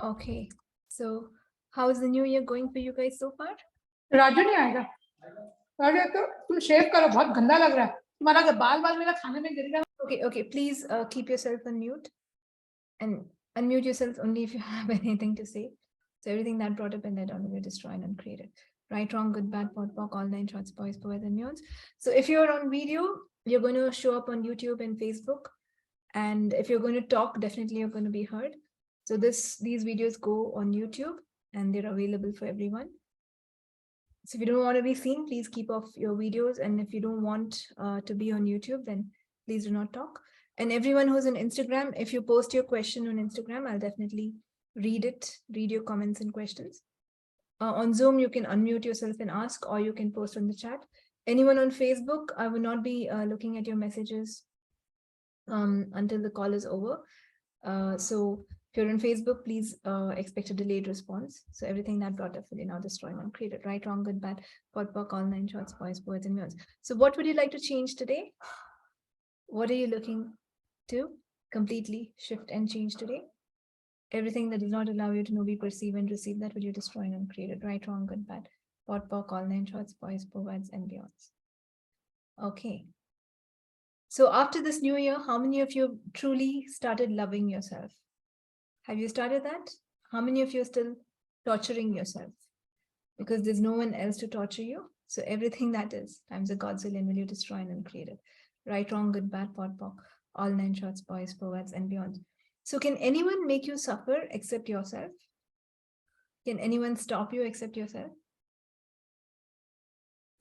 Okay. So how is the new year going for you guys so far? Raju नहीं आएगा। राजू तो तुम शेव करो, बहुत गंदा लग रहा है तुम्हारा, बाल मेरा खाने में गिर गया। Okay. Please keep yourself on mute and unmute yourself only if you have anything to say. So everything that brought up in that on will destroy and uncreate it. Right, wrong, good, bad, pot, pock, all nine shots, boys, poets, and neons. So if you're on video, you're going to show up on YouTube and Facebook. And if you're going to talk, definitely you're going to be heard. So these videos go on YouTube and they're available for everyone. So if you don't want to be seen, please keep off your videos. And if you don't want to be on YouTube, then please do not talk. And everyone who's on Instagram, if you post your question on Instagram, I'll definitely read it, read your comments and questions. On Zoom, you can unmute yourself and ask, or you can post on the chat. Anyone on Facebook, I will not be looking at your messages until the call is over. So if you're on Facebook, please expect a delayed response. So everything that brought up will be now destroyed and created. Right, wrong, good, bad, pot, pock, all nine shots, boys, poets, and mirrors. So what would you like to change today? What are you looking to completely shift and change today? Everything that does not allow you to know, be, perceive, and receive, that will you destroy and create it. Right, wrong, good, bad, pot, pock, all nine shots, boys, poets, and beyonds. Okay. So after this new year, how many of you truly started loving yourself? Have you started that? How many of you are still torturing yourself? Because there's no one else to torture you. So everything that is times a godzillion will you destroy and uncreate it. Right, wrong, good, bad, pot, pock, all nine shots, boys, poets, and beyond. So can anyone make you suffer except yourself? Can anyone stop you except yourself?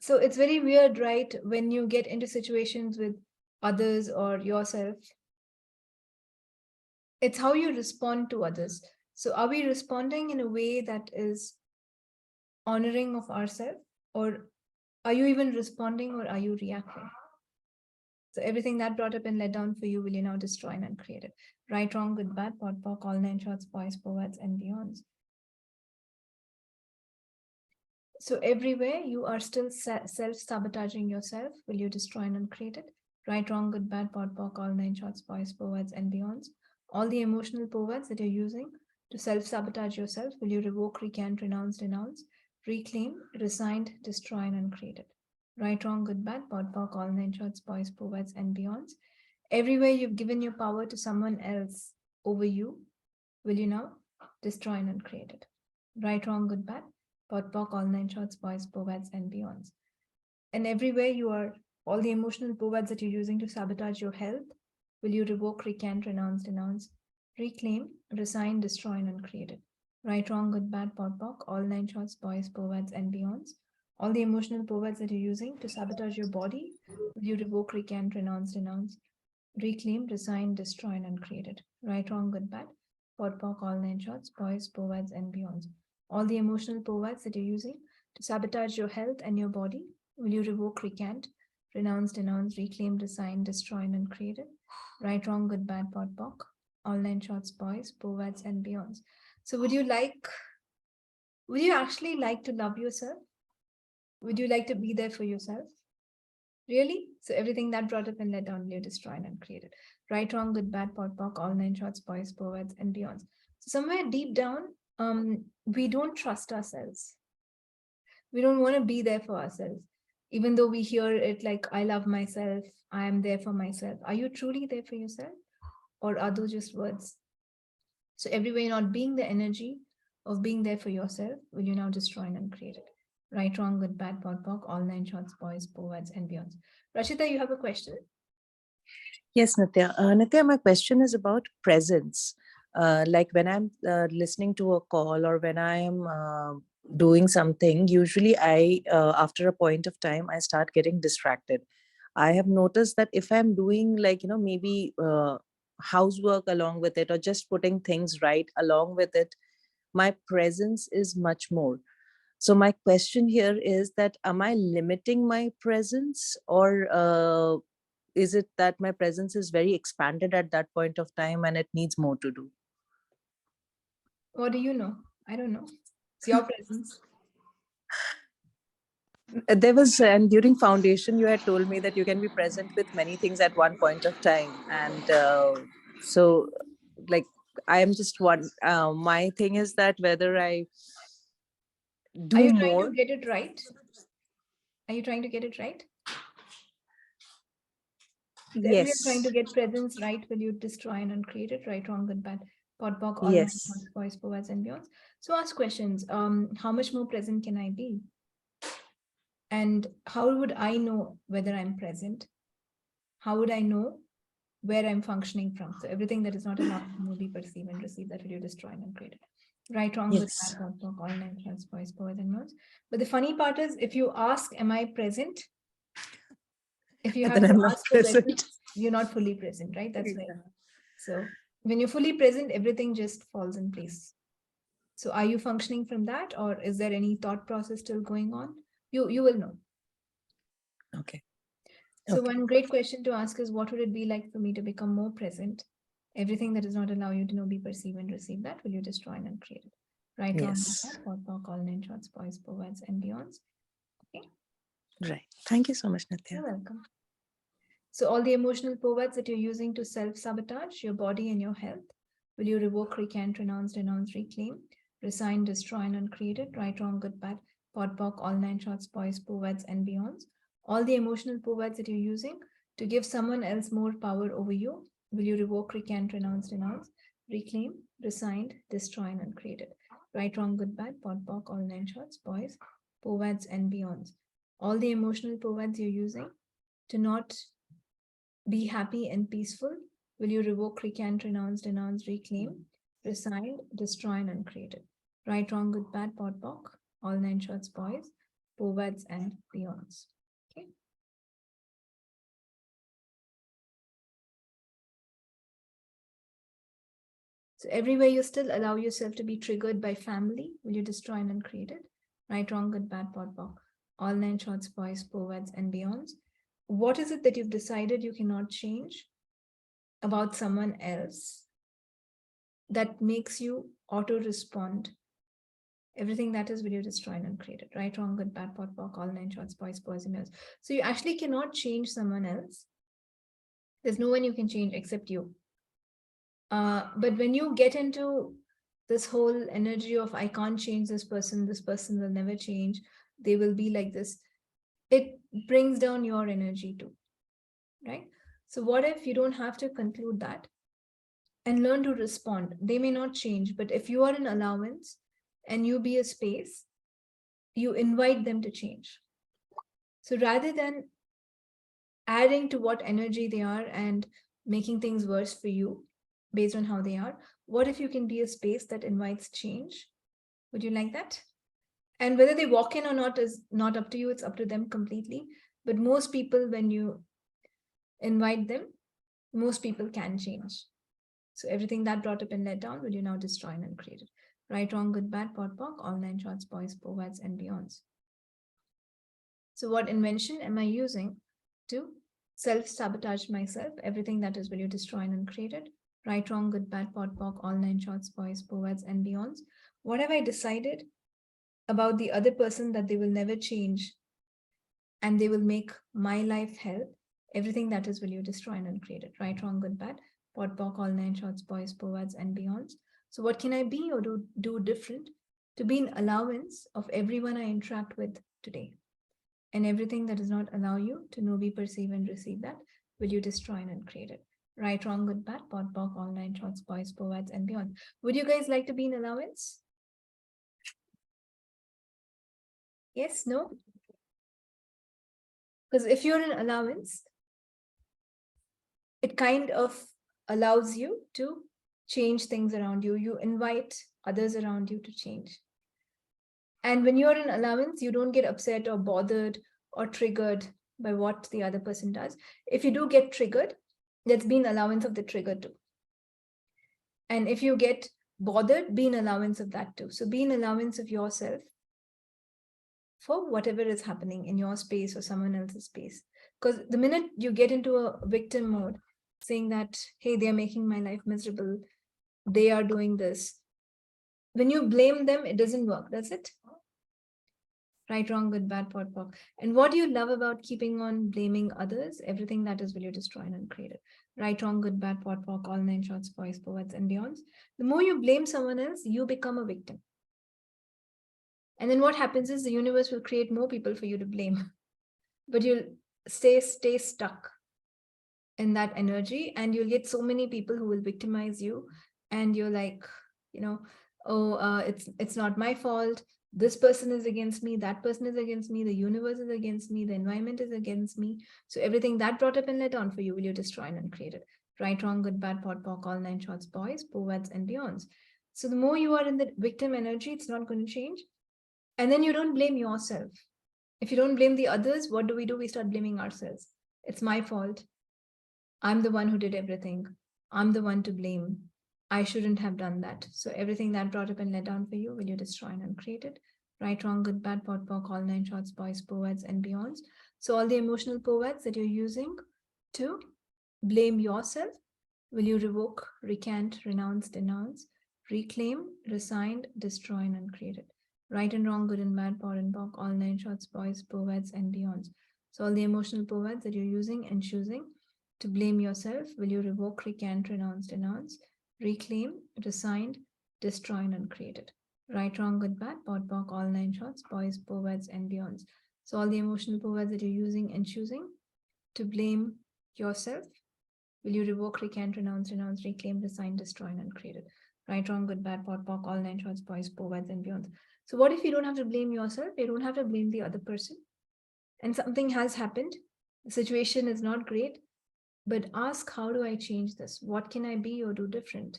So it's very weird, right? When you get into situations with others or yourself, it's how you respond to others. So are we responding in a way that is honoring of ourselves, or are you even responding, or are you reacting? So everything that brought up and let down for you will you now destroy and uncreate it. Right, wrong, good, bad, pot, pock, all nine shots, boys, poets, and beyonds. So everywhere you are still self-sabotaging yourself, will you destroy and uncreate it? Right, wrong, good, bad, pot, pock, all nine shots, boys, poets, and beyonds. All the emotional powers that you're using to self-sabotage yourself, will you revoke, recant, renounce, denounce, reclaim, resign, destroy, and uncreate it? Right, wrong, good, bad, pot, pock, all nine shots, boys, poets, and beyonds. Everywhere you've given your power to someone else over you, will you now destroy and uncreate it? Right, wrong, good, bad, pot, pock, all nine shots, boys, poets, and beyonds. And everywhere you are, all the emotional powers that you're using to sabotage your health, will you revoke, recant, renounce, denounce, reclaim, resign, destroy, and uncreate it? Right, wrong, good, bad, pot, pock, all nine shots, boys, poets, and beyonds. All the emotional powers that you're using to sabotage your body, will you revoke, recant, renounce, denounce, reclaim, resign, destroy, and uncreate it? Right, wrong, good, bad, pot, pock, all nine shots, boys, poets, and beyonds. All the emotional powers that you're using to sabotage your health and your body, will you revoke, recant, renounce, denounce, reclaim, resign, destroy, and uncreate it? Right, wrong, good, bad, pot, pock, all nine shots, boys, poets, and beyonds. So would you actually like to love yourself? Would you like to be there for yourself? Really? So everything that brought up and let down, you destroy and uncreate it. Right, wrong, good, bad, pot, pock, all nine shots, boys, poets, and beyonds. So somewhere deep down, we don't trust ourselves. We don't want to be there for ourselves. Even though we hear it like, I love myself, I am there for myself. Are you truly there for yourself? Or are those just words? So everywhere you're not being the energy of being there for yourself, will you now destroy and uncreate it? Right, wrong, good, bad, pot, pock, all nine shots, boys, poets, and beyonds. Rashita, you have a question? Yes, Nithya. Nithya, my question is about presence. Like when I'm listening to a call or when I am doing something, usually after a point of time, I start getting distracted. I have noticed that if I'm doing like, maybe housework along with it or just putting things right along with it, my presence is much more. So my question here is that, am I limiting my presence, or is it that my presence is very expanded at that point of time and it needs more to do? What do you know? I don't know. It's your presence. There was, and during foundation, you had told me that you can be present with many things at one point of time. And so like, I'm just one. My thing is that whether I Are do you trying more. to get it right? Are you trying to get it right? So if you're trying Yes. to get presence right, will you destroy and uncreate it? Right, wrong, good, bad, pot, pock, all nine, Yes. voice, powers, and beyonds. So ask questions. How much more present can I be? And how would I know whether I'm present? How would I know where I'm functioning from? So everything that is not allowed to be perceived and receive, that will you destroy and uncreate it. Right, wrong, good, Yes. bad, pot, pock, all nine, voice, powers, and beyonds. But the funny part is, if you ask, am I present? If you And have then to I'm not ask for present. presence, you're not fully present, right? That's right. Yeah. So when you're fully present, everything just falls in place. So are you functioning from that, or is there any thought process still going on? You will know. Okay. So Okay. one great question to ask is, what would it be like for me to become more present? Everything that does not allow you to know, be, perceive, and receive, that will you destroy and uncreate it? Right, wrong, Yes. all nine shots, boys, poets, and beyonds. Okay, Right. Thank you so much, Nithya. you're welcome. So all the emotional powers that you're using to self-sabotage your body and your health, will you revoke, recant, renounce, denounce, reclaim, resign, destroy, and uncreate it? Right, wrong, good, bad, pot, pock, all nine shots, boys, powers, and beyonds. All the emotional powers that you're using to give someone else more power over you, will you revoke, recant, renounce, denounce, reclaim, resign, destroy, and uncreate it? Right, wrong, good, bad, pot, pock, all nine shots, boys, powers, and beyonds. All the emotional powers you're using to not be happy and peaceful, will you revoke, recant, renounce, denounce, reclaim, resign, destroy, and uncreate it? Right, wrong, good, bad, pot, pock, all nine shots, boys, powers, and beyonds. Okay. So everywhere you still allow yourself to be triggered by family, will you destroy and uncreate it? Right, wrong, good, bad, pot, pock, all nine shots, boys, powers, and beyonds. What is it that you've decided you cannot change about someone else that makes you auto-respond? Everything that is, will you destroy and uncreate it? Right, wrong, good, bad, pot, pock, all nine shots, boys, powers, and beyonds. So you actually cannot change someone else. There's no one you can change except you. But when you get into this whole energy of, I can't change this person will never change, they will be like this, it brings down your energy too, right? So what if you don't have to conclude that and learn to respond? They may not change, but if you are in allowance and you be a space, you invite them to change. So rather than adding to what energy they are and making things worse for you based on how they are, what if you can be a space that invites change? Would you like that? And whether they walk in or not is not up to you, it's up to them completely. But most people, when you invite them, most people can change. So everything that brought up and let down, will you now destroy and uncreate it? Right, wrong, good, bad, pot, pock, all nine shots, boys, powers, and beyonds. So what invention am I using to self-sabotage myself? Everything that is, will you destroy and uncreate it? Right, wrong, good, bad, pot, pock, all nine shots, boys, powers, and beyonds. What have I decided about the other person that they will never change and they will make my life hell? Everything that is, will you destroy and uncreate it? Right, wrong, good, bad, pot, pock, all nine shots, boys, powers, and beyonds. So what can I be or do different to be in allowance of everyone I interact with today? And everything that does not allow you to know, be, perceive, and receive, that will you destroy and uncreate it? Right, wrong, good, bad, pot, pock, all nine shots, boys, powers, and beyond. Would you guys like to be in allowance? Yes, no? Because if you're in allowance, it kind of allows you to change things around you. You invite others around you to change. And when you're in allowance, you don't get upset or bothered or triggered by what the other person does. If you do get triggered, let's be in allowance of the trigger too. And if you get bothered, be in allowance of that too. So be in allowance of yourself for whatever is happening in your space or someone else's space. Because the minute you get into a victim mode, saying that, hey, they're making my life miserable, they are doing this. When you blame them, it doesn't work, does it? Right, wrong, good, bad, POD, POC. And what do you love about keeping on blaming others? Everything that is will you destroy and uncreate it. Right, wrong, good, bad, POD, POC, all 9 shorts, boys, poets, and beyonds. The more you blame someone else, you become a victim. And then what happens is the universe will create more people for you to blame. But you'll stay stuck in that energy, and you'll get so many people who will victimize you. And you're like, it's not my fault. This person is against me, that person is against me, the universe is against me, the environment is against me. So everything that brought up and let on for you, will you destroy and uncreate it. Right, wrong, good, bad, POD, POC, all 9 shorts, boys, poets, and beyonds. So the more you are in the victim energy, it's not going to change. And then you don't blame yourself. If you don't blame the others, what do? We start blaming ourselves. It's my fault. I'm the one who did everything. I'm the one to blame. I shouldn't have done that. So everything that brought up and let down for you, will you destroy and uncreate it? Right, wrong, good, bad, POD, POC, all 9 shorts, boys, poets, and beyonds. So all the emotional poets that you're using to blame yourself, will you revoke, recant, renounce, denounce, reclaim, resign, destroy, and uncreate it? Right and wrong, good and bad, POD and POC, all 9 shorts, boys, poets, and beyonds. So all the emotional poets that you're using and choosing to blame yourself, will you revoke, recant, renounce, denounce, reclaim, resign, destroy, and uncreate it? Right, wrong, good, bad, POD, POC, all 9 shorts, boys, poets, and beyonds. So all the emotional poets that you're using and choosing to blame yourself, will you revoke, recant, renounce, reclaim, resign, destroy, and uncreate it? Right, wrong, good, bad, POD, POC, all 9 shorts, boys, poets, and beyonds. So what if you don't have to blame yourself? You don't have to blame the other person. And something has happened. The situation is not great. But ask, how do I change this? What can I be or do different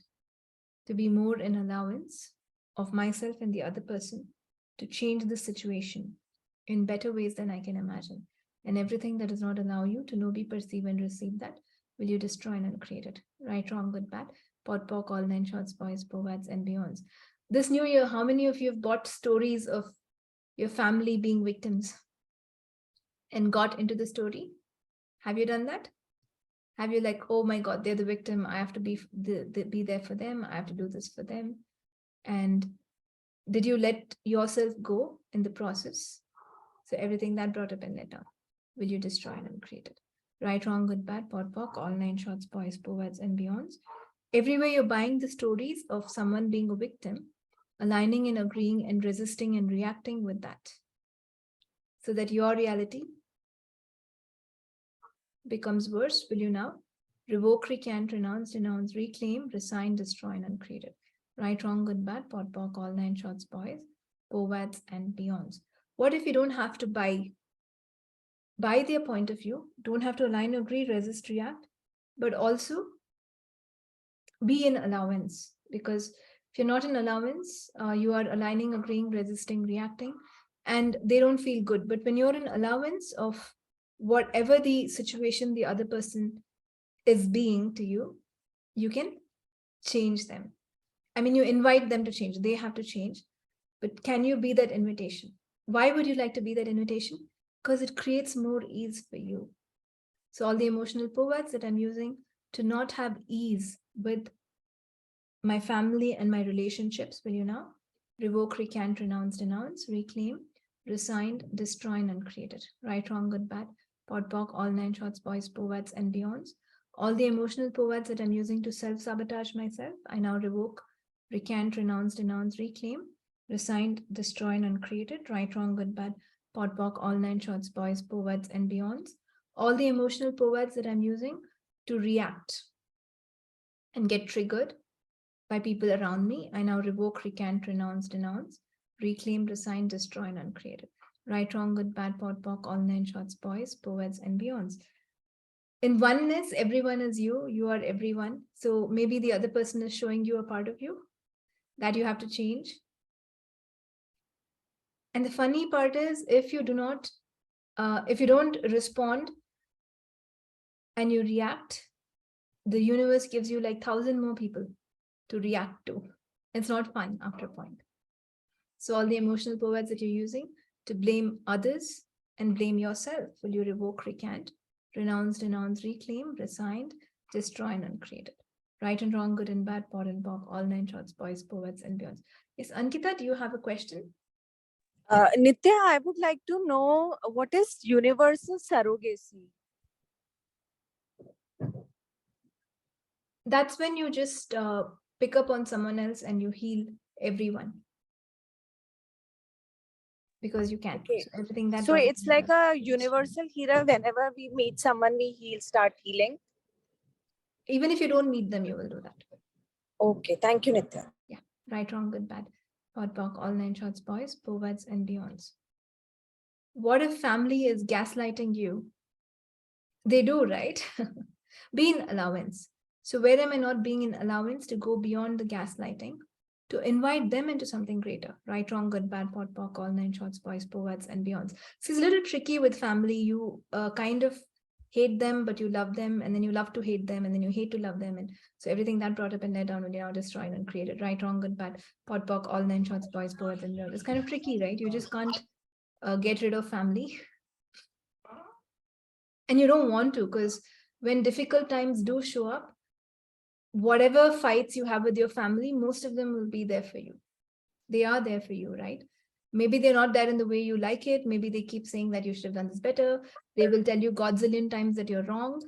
to be more in allowance of myself and the other person to change the situation in better ways than I can imagine? And everything that does not allow you to know, be, perceive, and receive that, will you destroy and uncreate it? Right, wrong, good, bad, POD, POC, all 9 shorts, boys, poets, and beyonds. This new year, how many of you have bought stories of your family being victims and got into the story? Have you done that? Have you like, oh my God, they're the victim. I have to be there for them. I have to do this for them. And did you let yourself go in the process? So everything that brought up and let down, will you destroy and uncreate it? Right, wrong, good, bad, POD, POC, all 9 shorts, boys, poets, and beyonds. Everywhere you're buying the stories of someone being a victim, aligning and agreeing and resisting and reacting with that, so that your reality becomes worse, will you now revoke, recant, renounce, denounce, reclaim, resign, destroy, and uncreate it? Right, wrong, good, bad, POD, POC, all 9 shorts, boys, poets, and beyonds. What if you don't have to buy their point of view, don't have to align, agree, resist, react, but also be in allowance? Because if you're not in allowance, you are aligning, agreeing, resisting, reacting, and they don't feel good. But when you're in allowance of whatever the situation the other person is being to you, you can change them. I mean, you invite them to change. They have to change. But can you be that invitation? Why would you like to be that invitation? Because it creates more ease for you. So all the emotional poets that I'm using to not have ease with my family and my relationships, will you now revoke, recant, renounce, denounce, reclaim, resign, destroy, and uncreate it? Right, wrong, good, bad, POD, POC, all 9 shorts, boys, poets, and beyonds. All the emotional poets that I'm using to self-sabotage myself, I now revoke, recant, renounce, denounce, reclaim, resign, destroy, and uncreate it. Right, wrong, good, bad, POD, POC, all 9 shorts, boys, poets, and beyonds. All the emotional poets that I'm using to react and get triggered by people around me, I now revoke, recant, renounce, denounce, reclaim, resign, destroy, and uncreate it. Right, wrong, good, bad, POD, POC, all 9 shorts, boys, poets, and beyonds. In oneness, everyone is you. You are everyone. So maybe the other person is showing you a part of you that you have to change. And the funny part is, if you don't respond and you react, the universe gives you like 1,000 more people to react to. It's not fun after a point. So all the emotional poets that you're using to blame others and blame yourself, will you revoke, recant, renounce, denounce, reclaim, resign, destroy, and uncreate it? Right and wrong, good and bad, POD and POC, all 9 shorts, boys, poets, and beyonds. Yes, Ankita, do you have a question? Nithya, I would like to know what is universal surrogacy? That's when you just pick up on someone else and you heal everyone. Because you can. Okay. So everything that. So it's like a universal healer. Whenever we meet someone, we start healing. Even if you don't meet them, you will do that. Okay, thank you, Nithya. Yeah, right, wrong, good, bad, pot, pock, all nine shorts, boys, perverts, and beyonds. What if family is gaslighting you? They do, right? Be in allowance. So where am I not being in allowance to go beyond the gaslighting, to invite them into something greater? Right, wrong, good, bad, pot, pock, all nine shorts, boys, perverts, and beyonds. So it's a little tricky with family. You kind of hate them, but you love them, and then you love to hate them, and then you hate to love them. And so everything that brought up and let down will now destroyed and created. Right, wrong, good, bad, pot, pock, all nine shorts, boys, perverts, and beyonds. It's kind of tricky, right? You just can't get rid of family. And you don't want to, because when difficult times do show up, whatever fights you have with your family, most of them will be there for you. They are there for you, right? Maybe they're not there in the way you like it. Maybe they keep saying that you should have done this better. They will tell you godzillion times that you're wrong.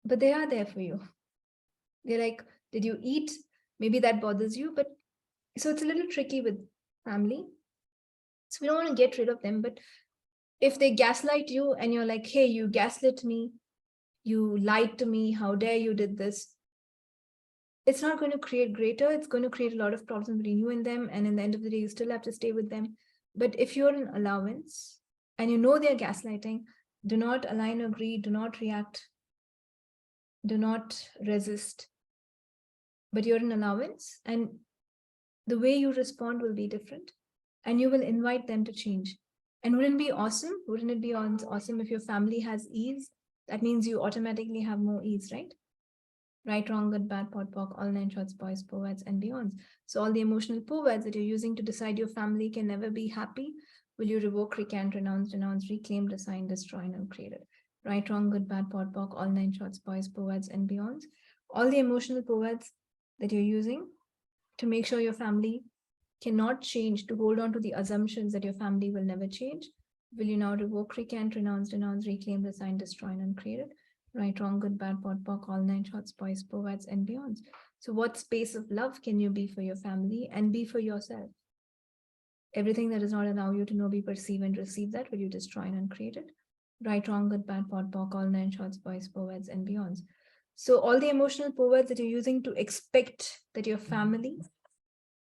But they are there for you. They're like, did you eat? Maybe that bothers you. But so it's a little tricky with family. So we don't want to get rid of them. But if they gaslight you and you're like, hey, you gaslit me, you lied to me, how dare you did this, it's not going to create greater. It's going to create a lot of problems between you and them. And in the end of the day, you still have to stay with them. But if you're in allowance and you know they're gaslighting, do not align or agree, do not react, do not resist. But you're in allowance, and the way you respond will be different, and you will invite them to change. And wouldn't it be awesome? Wouldn't it be awesome if your family has ease? That means you automatically have more ease, right? Right, wrong, good, bad, pot, pock, all nine shorts, boys, perverts, and beyonds. So all the emotional perverts that you're using to decide your family can never be happy, will you revoke, recant, renounce, denounce, reclaim, resign, destroy, and uncreate it? Right, wrong, good, bad, pot, pock, all nine shorts, boys, perverts, and beyonds. All the emotional perverts that you're using to make sure your family cannot change, to hold on to the assumptions that your family will never change, will you now revoke, recant, renounce, denounce, reclaim, resign, destroy, and uncreate it? Right, wrong, good, bad, pot, pock, all nine shorts, boys, perverts, and beyonds. So what space of love can you be for your family and be for yourself? Everything that does not allow you to know, be, perceive, and receive that, will you destroy and uncreate it? Right, wrong, good, bad, pot, pock, all nine shorts, boys, perverts, and beyonds. So all the emotional perverts that you're using to expect that your family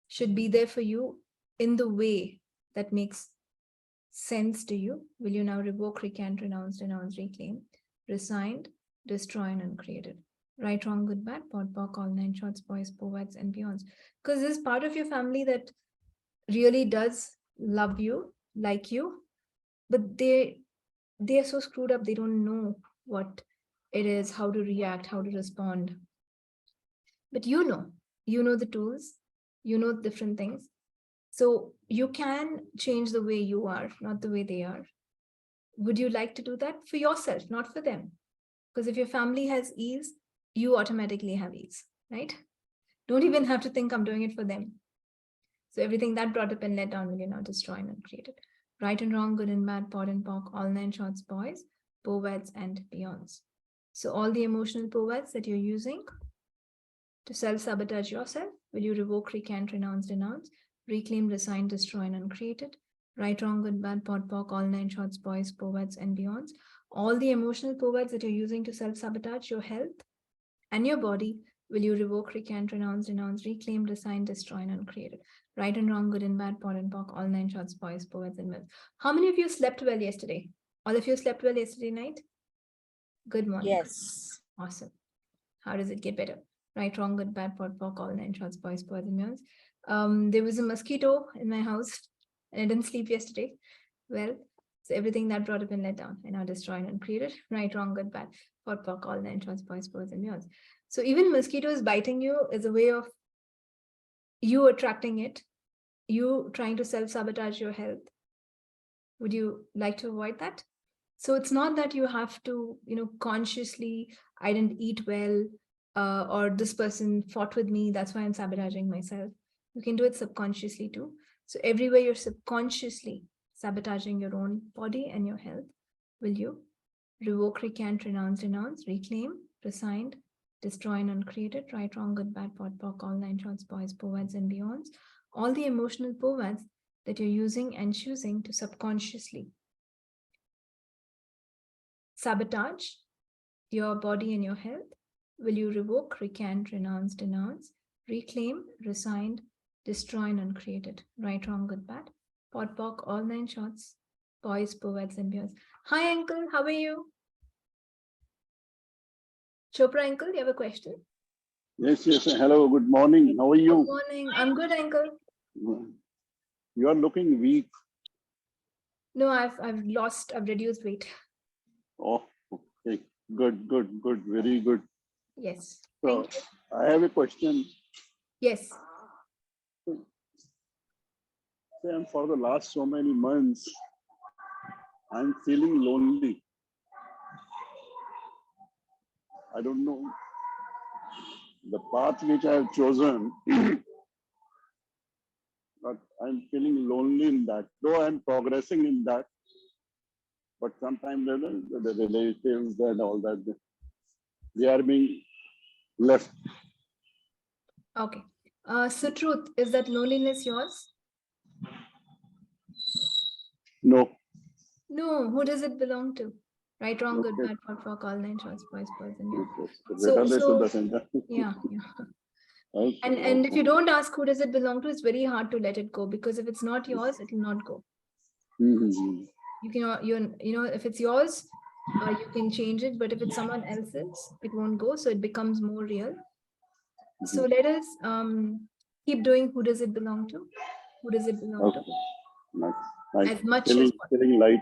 should be there for you in the way that makes sense to you, will you now revoke, recant, renounce, denounce, reclaim, resigned, destroy, and uncreated? Right, wrong, good, bad, pot, pock, all nine shorts, boys, perverts, and beyonds. Because this part of your family that really does love you, like you, but they are so screwed up, they don't know what it is, how to react, how to respond. But you know the tools, you know different things. So you can change the way you are, not the way they are. Would you like to do that for yourself, not for them? Because if your family has ease, you automatically have ease, right? Don't even have to think I'm doing it for them. So everything that brought up and let down will you now destroy and uncreate it. Right and wrong, good and bad, pot and pock, all nine shorts, boys, perverts, and beyonds. So all the emotional perverts that you're using to self-sabotage yourself, will you revoke, recant, renounce, denounce, reclaim, resign, destroy, and uncreate it? Right, wrong, good, bad, pot, pock, all nine shorts, boys, perverts, and beyonds. All the emotional perverts that you're using to self-sabotage your health and your body, will you revoke, recant, renounce, denounce, reclaim, resign, destroy, and uncreate it? Right and wrong, good and bad, pot and pock, all nine shorts, boys, perverts, and beyonds. How many of you slept well yesterday? All of you slept well yesterday night? Good morning. Yes. Awesome. How does it get better? Right, wrong, good, bad, pot, pock, all nine shorts, boys, perverts, and beyonds. There was a mosquito in my house and I didn't sleep yesterday. Well, so everything that brought up and let down, and now destroyed and created. Right, wrong, good, bad, pot, pock, all nine shorts, boys, perverts, and beyonds. So even mosquitoes biting you is a way of you attracting it, you trying to self-sabotage your health. Would you like to avoid that? So it's not that you have to, consciously, I didn't eat well, or this person fought with me, that's why I'm sabotaging myself. You can do it subconsciously too. So everywhere you're subconsciously sabotaging your own body and your health, will you revoke, recant, renounce, denounce, reclaim, resigned, destroy and uncreate it, right, wrong, good, bad, pot, pock, all nine shorts, boys, perverts and beyonds, all the emotional perverts that you're using and choosing to subconsciously sabotage your body and your health, will you revoke, recant, renounce, denounce, reclaim, resigned, destroy and uncreate it, right, wrong, good, bad, pot, pock, all nine shorts, boys, perverts and beyonds. Hi, uncle, how are you? Chopra, uncle, you have a question? Yes, yes. Hello, good morning. How are Good you? morning. I'm good, uncle. You are looking weak. No, I've reduced weight. Oh, okay. Good, good, good. Very good. Yes. So, Thank you. I have a question. Yes. And for the last so many months, I'm feeling lonely. I don't know the path which I have chosen, but I'm feeling lonely in that. Though I'm progressing in that, but sometimes the relatives and all that, they are being left. Okay. So truth, is that loneliness yours? No. No. Who does it belong to? Right, wrong, good, Okay. bad, pot, pock, all nine shorts, boys, boys and Yes, beyond. yes. So- Return this to the center. Yeah. Okay, And if okay. you don't ask who does it belong to, it's very hard to let it go, because if it's not yours, it will not go. Mhm. You can, if it's yours, you can change it, but if it's someone else's, it won't go. So it becomes more real. So let us keep doing who does it belong to? Who does it belong Okay. Nice. Nice. to? As much Feeling, as possible. feeling light.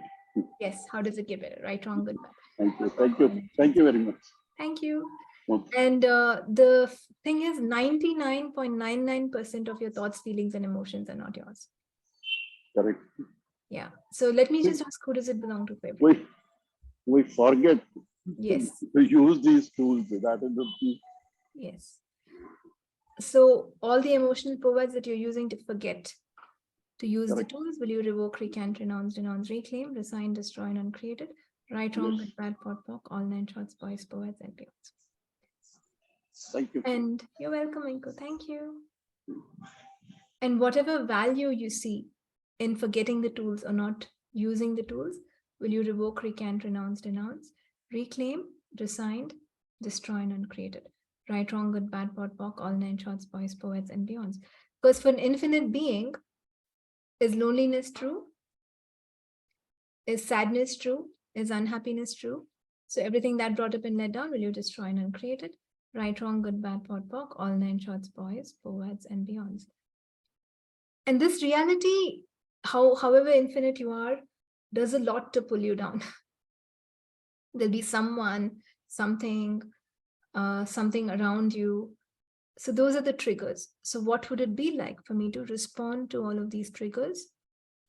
Yes. How does it give it? Right, wrong, good, bad. Thank you. Thank you. Thank you very much. Thank you. Okay. And the thing is, 99.99% of your thoughts, feelings, and emotions are not yours. Correct. Yeah. So let me just ask, who does it belong to for everyone? We forget Yes. to use these tools. That is the key. Yes. So all the emotional powers that you're using to forget to use Correct. the tools, will you revoke, recant, renounce, denounce, reclaim, resign, destroy, and uncreate it? Right, wrong, Yes. good, bad, pot, pock, all nine shorts, boys, powers, and beyond. Thank you. And you're welcome, Inko. Thank you. And whatever value you see in forgetting the tools or not using the tools, will you revoke, recant, renounce, denounce, reclaim, resign, destroy, and uncreate it? Right, wrong, good, bad, pot, pock, all nine shorts, boys, poets, and beyonds. Because for an infinite being, is loneliness true? Is sadness true? Is unhappiness true? So everything that brought up and let down, will you destroy and uncreate it? Right, wrong, good, bad, pot, pock, all nine shorts, boys, poets, and beyonds. And this reality, however infinite you are, does a lot to pull you down. There'll be someone, something, something around you. So those are the triggers. So what would it be like for me to respond to all of these triggers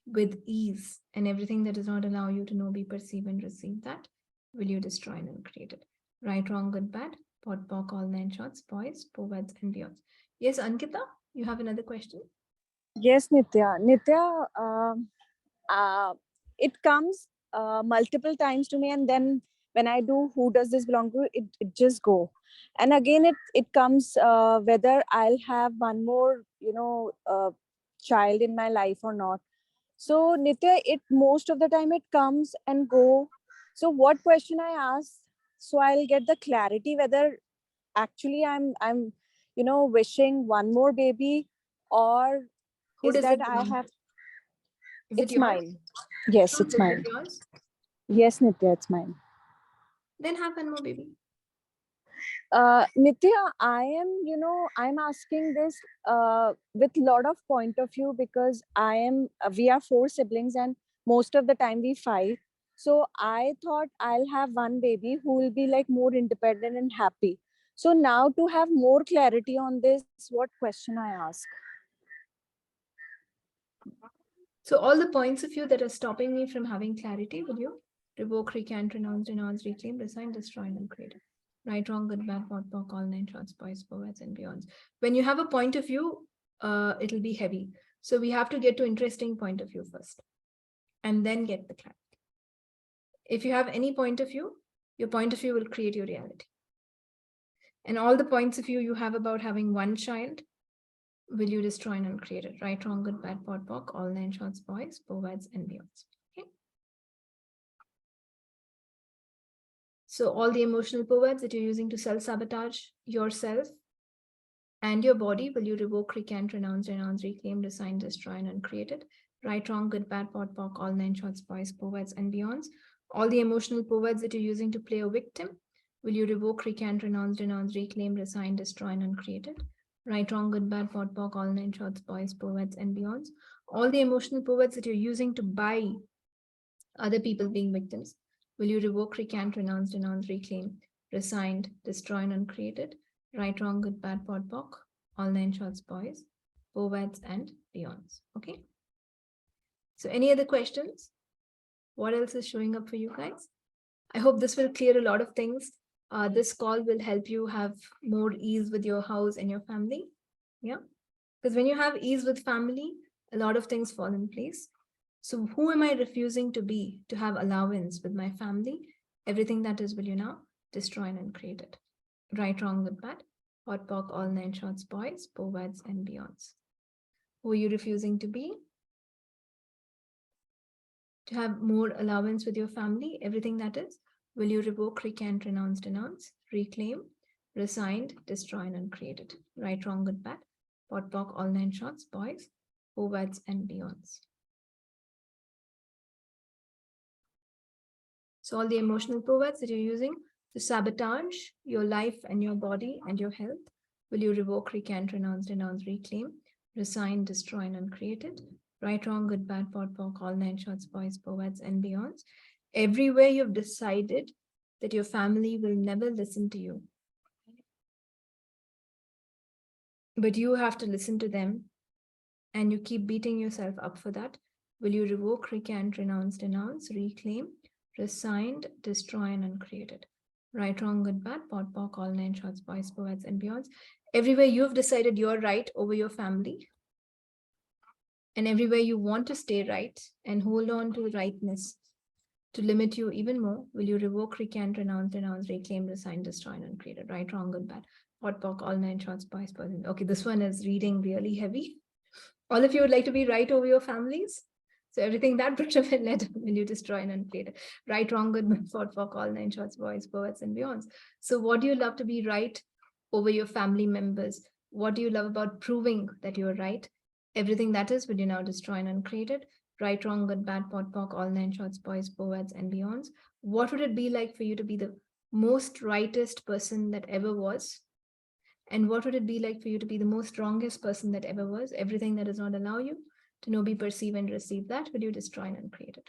with ease, and everything that does not allow you to know, be, perceive, and receive that, will you destroy and uncreate it? Right, wrong, good, bad, pot, pock, all nine shorts, boys, powers, and beyonds. Yes, Ankita, you have another question? Yes, Nithya. Nithya, it comes multiple times to me, and then when I do who does this belong to, it just go. And again, it comes whether I'll have one more, child in my life or not. So Nithya, it most of the time it comes and go. So what question I ask, so I'll get the clarity whether actually I'm wishing one more baby, or Who is does that it I belong have. to? Is it It's yours? mine. Yes, Truth, it's is mine. it yours? Yes, Nithya, it's mine. Then have one more baby. Nithya, I'm asking this with lot of point of view, because we are four siblings and most of the time we fight. So I thought I'll have one baby who will be like more independent and happy. So now to have more clarity on this, what question I ask? So all the points of view that are stopping me from having clarity, will you revoke, recant, renounce, denounce, reclaim, resign, destroy, and uncreate it? Right, wrong, good, bad, pot, pock, all nine shorts, boys, powers, and beyonds. When you have a point of view, it'll be heavy. So we have to get to interesting point of view first, and then get the clarity. If you have any point of view, your point of view will create your reality. And all the points of view you have about having one child, will you destroy and uncreate it? Right, wrong, good, bad, POD, POC, all 9 shorts, boys, bowads, and beyonds. Okay. So all the emotional powers that you're using to self-sabotage yourself and your body, will you revoke, recant, renounce, reclaim, resign, destroy, and uncreate it? Right, wrong, good, bad, POD, POC, all 9 shorts, boys, bowads, and beyonds. All the emotional powers that you're using to play a victim, will you revoke, recant, renounce, reclaim, resign, destroy, and uncreate it? Right, wrong, good, bad, POD, POC, all 9 shorts, boys, bowads, and beyonds. All the emotional powers that you're using to buy other people being victims, will you revoke, recant, renounce, reclaim, resign, destroy, and uncreate it? Right, wrong, good, bad, POD, POC, all 9 shorts, boys, bowads, and beyonds. Okay. So any other questions? What else is showing up for you guys? I hope this will clear a lot of things. This call will help you have more ease with your house and your family. Yeah. Because when you have ease with family, a lot of things fall in place. So who am I refusing to be to have allowance with my family? Everything that is, will you now destroy and uncreate it? Right, wrong, good, bad, POD, POC, all 9 shorts, boys, bowads, and beyonds. Who are you refusing to be? To have more allowance with your family, everything that is, will you revoke, recant, renounce, reclaim, resign, destroy, and uncreate it? Right, wrong, good, bad, POD, POC, all 9 shorts, boys, bowads, and beyonds. So all the emotional powers that you're using to sabotage your life and your body and your health, will you revoke, recant, renounce, reclaim, resign, destroy, and uncreate it? Right, wrong, good, bad, POD, POC, all 9 shorts, boys, bowads, and beyonds. Everywhere you've decided that your family will never listen to you, but you have to listen to them, and you keep beating yourself up for that, will you revoke, recant, renounce, reclaim, resign, destroy, and uncreate it? Right, wrong, good, bad, POD, POC, all 9 shorts, boys, bowads, and beyonds. Everywhere you've decided you're right over your family, and everywhere you want to stay right and hold on to rightness to limit you even more, will you revoke, recant, renounce, reclaim, resign, destroy, and uncreate it? Right, wrong, good, bad, POD, POC, all 9 shorts, boys, bowads. Okay, this one is reading really heavy. All of you would like to be right over your families. So everything that brought up in letter, will you destroy and uncreate it? Right, wrong, good, bad, POD, POC, all 9 shorts, boys, bowads, and beyonds. So what do you love to be right over your family members? What do you love about proving that you're right? Everything that is, will you now destroy and uncreate it? Right, wrong, good, bad, POD, POC, all 9 shorts, boys, bowads, and beyonds. What would it be like for you to be the most rightest person that ever was? And what would it be like for you to be the most strongest person that ever was? Everything that does not allow you to know, be, perceive, and receive that, will you destroy and uncreate it?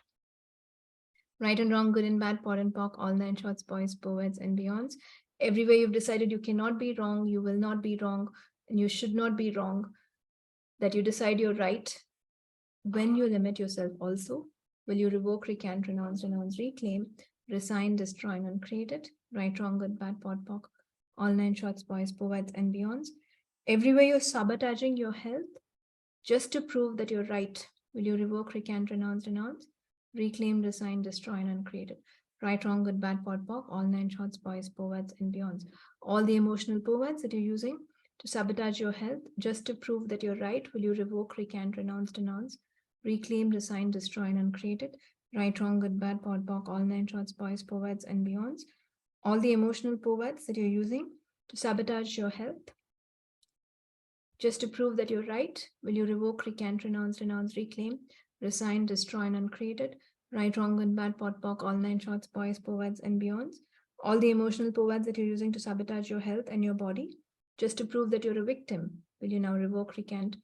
Right and wrong, good and bad, POD and POC, all 9 shorts, boys, bowads, and beyonds. Everywhere you've decided you cannot be wrong, you will not be wrong, and you should not be wrong, that you decide you're right. When you limit yourself also, will you revoke, recant, renounce, reclaim, resign, destroy, and uncreate it? Right, wrong, good, bad, POD, POC, all 9 shorts, boys, bowads, and beyonds. Everywhere you're sabotaging your health just to prove that you're right, will you revoke, recant, renounce, reclaim, resign, destroy, and uncreate it? Right, wrong, good, bad, POD, POC, all 9 shorts, boys, bowads, and beyonds. All the emotional powers that you're using to sabotage your health just to prove that you're right, will you revoke, recant, renounce, reclaim, resign, destroy, and uncreate it? Right, wrong, good, bad, POD, POC, all 9 shorts, boys, bowads, and beyonds. All the emotional powers that you're using to sabotage your health just to prove that you're right, will you revoke, recant, renounce, reclaim, resign, destroy, and uncreate it? Right, wrong, good, bad, POD, POC, all 9 shorts, boys, bowads, and beyonds. All the emotional powers that you're using to sabotage your health and your body just to prove that you're a victim, will you now revoke, recant,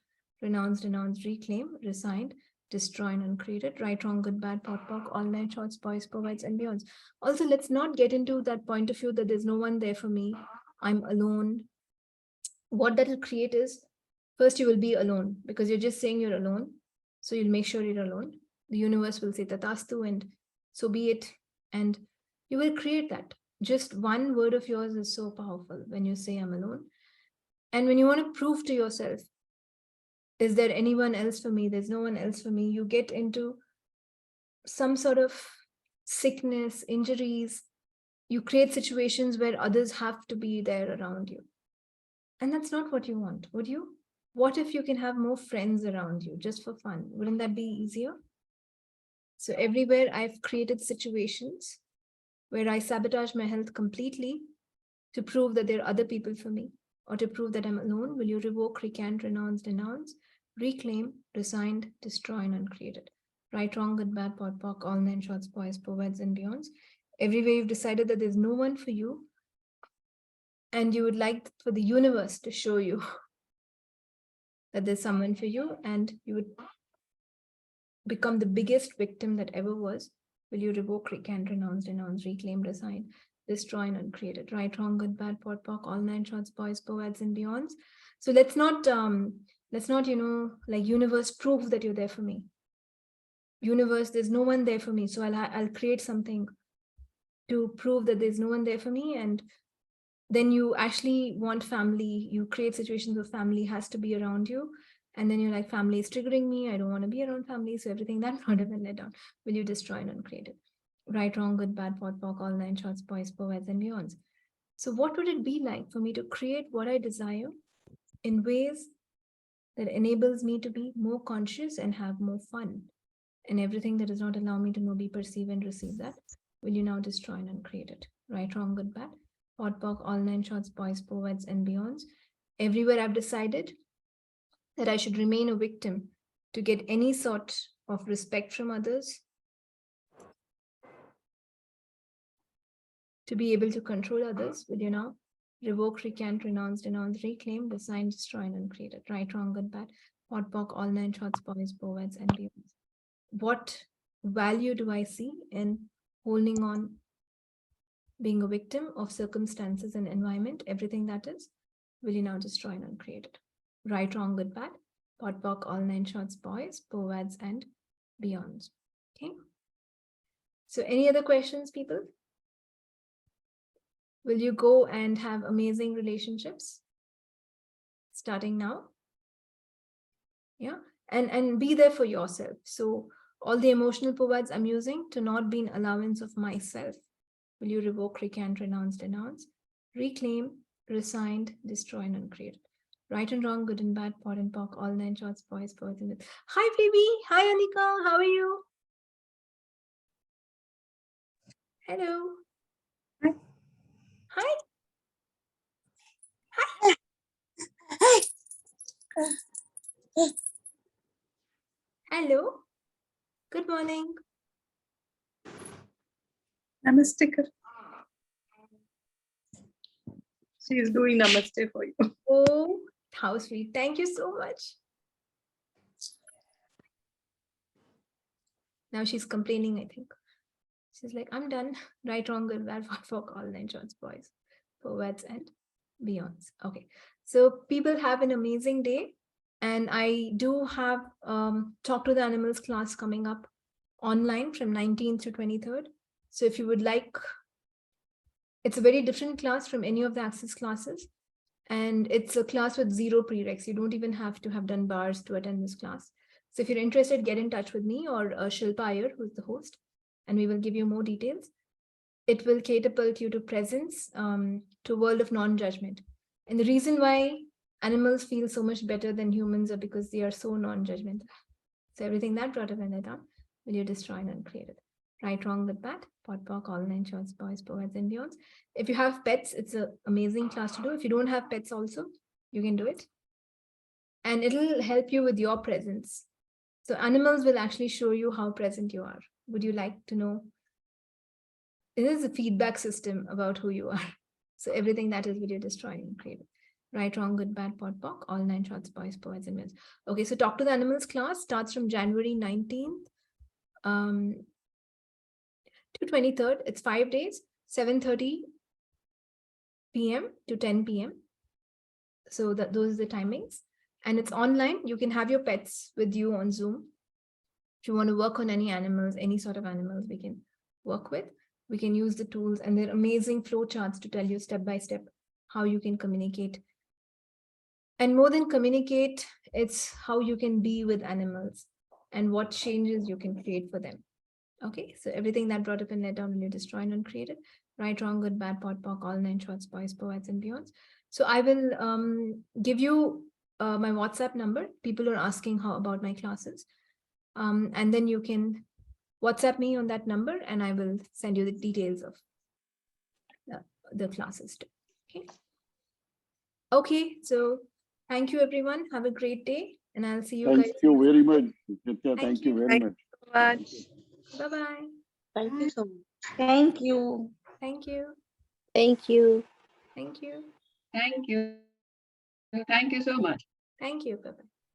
renounce, reclaim, resign, destroy, and uncreate it? Right, wrong, good, bad, POD, POC, all 9 shorts, boys, bowads, and beyonds. Also, let's not get into that point of view that there's no one there for me, I'm alone. What that will create is, first you will be alone because you're just saying you're alone. So you'll make sure you're alone. The universe will say tatastu, and so be it. And you will create that. Just one word of yours is so powerful when you say I'm alone. And when you want to prove to yourself Is there anyone else for me? There's no one else for me. You get into some sort of sickness, injuries. You create situations where others have to be there around you. And that's not what you want, would you? What if you can have more friends around you just for fun? Wouldn't that be easier? So everywhere I've created situations where I sabotage my health completely to prove that there are other people for me, or to prove that I'm alone. Will you revoke, recant, renounce, denounce, reclaim, resigned, destroy, and uncreate it? Right, wrong, good, bad, pod, poc, all 9 shorts, boys, poets, and beyonds. Everywhere you've decided that there's no one for you, and you would like for the universe to show you that there's someone for you, and you would become the biggest victim that ever was. Will you revoke, recant, renounce, denounce, reclaim, resign, destroy, and uncreate it? Right, wrong, good, bad, pod, poc, all 9 shorts, boys, poets, and beyonds. So let's not, like, universe, prove that you're there for me. Universe, there's no one there for me. So I'll create something to prove that there's no one there for me. And then you actually want family. You create situations where family has to be around you. And then you're like, family is triggering me. I don't want to be around family. So everything that might have been let down. Will you destroy and uncreate it? Right, wrong, good, bad, pod, poc, all 9 shorts, boys, poets, and beyonds. So what would it be like for me to create what I desire in ways that enables me to be more conscious and have more fun? And everything that does not allow me to know, be, perceive, and receive that, will you now destroy and uncreate it? Right, wrong, good, bad, pod, poc, all 9 shorts, boys, poets, and beyonds. Everywhere I've decided that I should remain a victim to get any sort of respect from others, to be able to control others, will you now revoke, recant, renounce, denounce, reclaim, resign, destroy, and uncreate it? Right, wrong, good, bad, pod, poc, all 9 shorts, boys, poets, and beyonds. What value do I see in holding on, being a victim of circumstances and environment, everything that is? Will you now destroy and uncreate it? Right, wrong, good, bad, pod, poc, all 9 shorts, boys, poets, and beyonds. Okay. So any other questions, people? Will you go and have amazing relationships starting now? Yeah. And be there for yourself. So all the emotional provides I'm using to not be an allowance of myself. Will you revoke, recant, renounce, denounce, reclaim, resigned, destroy, and uncreate? Right and wrong, good and bad, pod and poc, all 9 shorts, boys, poets, and beyonds. Hi, baby. Hi, Anika. How are you? Hello. Hi. Hi. Hello. Good morning. Namaste. She is doing namaste for you. Oh, how sweet. Thank you so much. Now she's complaining, I think. She's like, I'm done. Right, wrong, good, bad, fuck, all 9 shorts, boys, poets, and beyonds. Okay. So people have an amazing day. And I do have Talk to the Animals class coming up online from 19th to 23rd. So if you would like, it's a very different class from any of the Access classes. And it's a class with 0 prereqs. You don't even have to have done bars to attend this class. So if you're interested, get in touch with me or Shilpa Iyer, who's the host, and we will give you more details. It will catapult you to presence, to world of non-judgment. And the reason why animals feel so much better than humans are because they are so non-judgmental. So everything that brought up in that, will you destroy and uncreate it? Right, wrong, good, bad, pod, poc, all 9 shorts, boys, poets, and beyonds. If you have pets, it's an amazing class to do. If you don't have pets also, you can do it. And it'll help you with your presence. So animals will actually show you how present you are. Would you like to know? It is a feedback system about who you are. So everything that is, will you destroy and create it? Right, wrong, good, bad, pod, poc, all 9 shorts, boys, poets, and beyonds. Okay, so Talk to the Animals class starts from January 19th. To 23rd, it's 5 days, 7:30 p.m. to 10 p.m. So those are the timings. And it's online. You can have your pets with you on Zoom. If you want to work on any animals, any sort of animals we can work with, we can use the tools, and they're amazing flow charts to tell you step by step how you can communicate. And more than communicate, it's how you can be with animals and what changes you can create for them. Okay, so everything that brought up and let down when you destroy and uncreated, right, wrong, good, bad, pot, pock, all 9 shorts, boys, poets, and beyonds. So I will give you my WhatsApp number. People are asking how about my classes. And then you can WhatsApp me on that number and I will send you the details of the classes too. Okay. Okay, so thank you everyone. Have a great day and I'll see you Thank guys. you very much. Nithya, Thank thank you you. very much. Much. Bye-bye. Thank you so much. Thank you. Thank you. Thank you. Thank you. Thank you. Thank you so much. Thank you. Bye-bye.